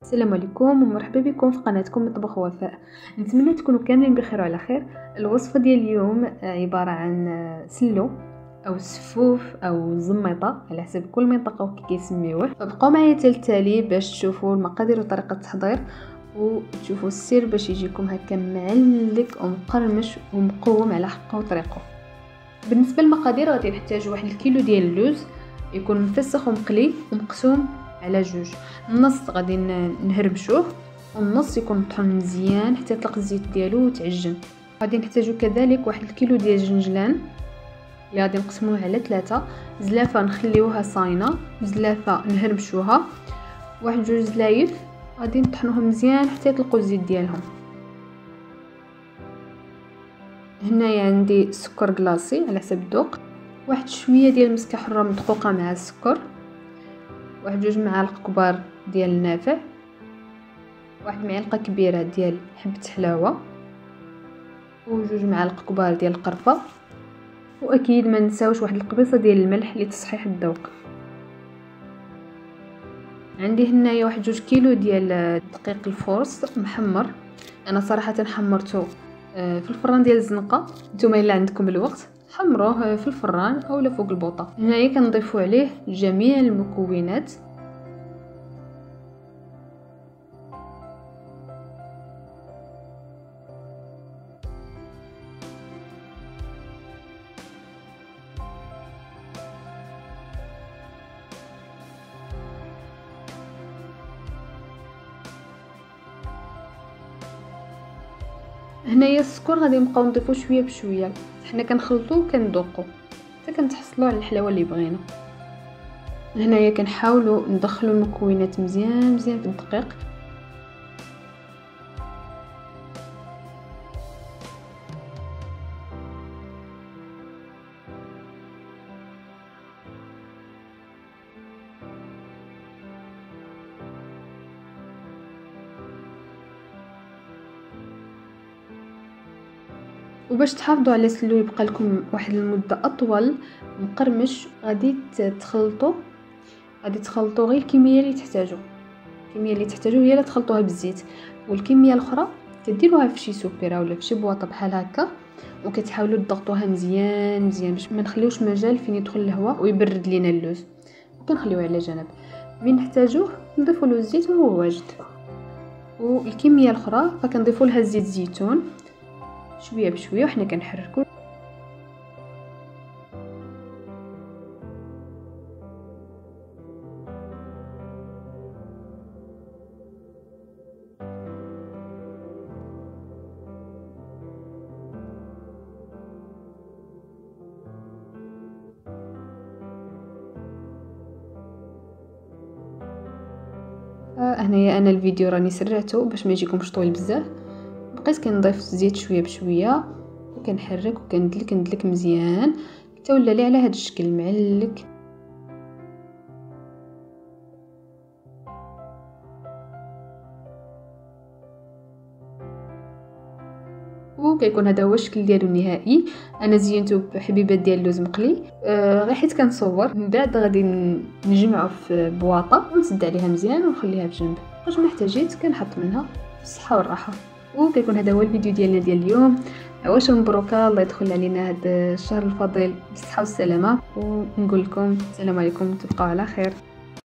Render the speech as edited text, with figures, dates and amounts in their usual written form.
السلام عليكم ومرحبا بكم في قناتكم مطبخ وفاء. نتمنى تكونوا كاملين بخير وعلى خير. الوصفه ديال اليوم عباره عن سلو او سفوف او زميطه على حسب كل منطقه وكي كيسميوه. فبقوا معايا حتى التالي باش تشوفوا المقادير وطريقه التحضير وتشوفوا السر باش يجيكم هكا معلك ومقرمش ومقوم على حقه وطريقه. بالنسبه للمقادير غادي نحتاج 1 كيلو ديال اللوز يكون مفسخ ومقلي ومقسوم على جوج. النص غادي نهرمشوه والنص يكون مطحون مزيان حتى يطلق الزيت ديالو وتعجن. غادي نحتاجو كذلك 1 كيلو ديال الجنجلان اللي غادي نقسموه على 3. زلافه نخليوها صاينه، زلافه نهرمشوها، 1 جوج زلايف غادي نطحنوهم مزيان حتى يطلقوا الزيت ديالهم. هنايا عندي سكر كلاصي على حسب الذوق، واحد شويه ديال المسكه حره مدقوقه مع السكر، 1 جوج معالق كبار ديال النافع، 1 معلقه كبيره ديال حبه حلاوه، و2 معالق كبار ديال القرفه، واكيد ما نساوش واحد القبيصه ديال الملح لتصحيح الذوق. عندي هنايا 1 جوج كيلو ديال دقيق الفورص محمر. انا صراحه حمرته في الفران ديال الزنقه، نتوما الا عندكم الوقت حمروه في الفران اولا فوق البوطه. هنايا كنضيفوا عليه جميع المكونات. هنايا السكر غادي نبقاو نضيفو شويه بشويه، حنا كنخلطوه وكنذوقو حتى كنتحصلوا على الحلاوه اللي بغينا. هنايا كنحاولوا ندخلوا المكونات مزيان في الدقيق. وباش تحافظوا على السلو يبقى لكم واحد المده اطول مقرمش، غادي تخلطوا غير الكميه اللي تحتاجوا. هي اللي تخلطوها بالزيت، والكميه الاخرى كديروها في شي سوبيره ولا في شي بواطه بحال هكا، وكتحاولوا تضغطوها مزيان باش ما نخليوش مجال فين يدخل الهواء ويبرد لينا اللوز، وكنخليوه على جنب. من نحتاجوه نضيفوا له الزيت وهو واجد. والكميه الاخرى فكنضيفوا لها زيت زيتون شويه بشويه وحنا كنحركوا. هنايا انا الفيديو راني سرعته باش ما يجيكمش طويل بزاف. بقيت كنضيف الزيت شويه بشويه وكنحرك وكندلك مزيان حتى ولا لي على هذا الشكل معلك. وكيكون هذا هو الشكل ديالو النهائي. انا زينته بحبيبات ديال اللوز مقلي. غير حيت كنصور من بعد غادي نجمعه في بواطه ونسد عليها مزيان ونخليها بجنب، واش ما احتاجيت كنحط منها بالصحه والراحه. وكيكون هذا هو الفيديو ديالنا ديال اليوم. عواشر مبروكه، الله يدخل علينا هذا الشهر الفضيل بالصحه والسلامه، ونقول لكم السلام عليكم، تبقوا على خير.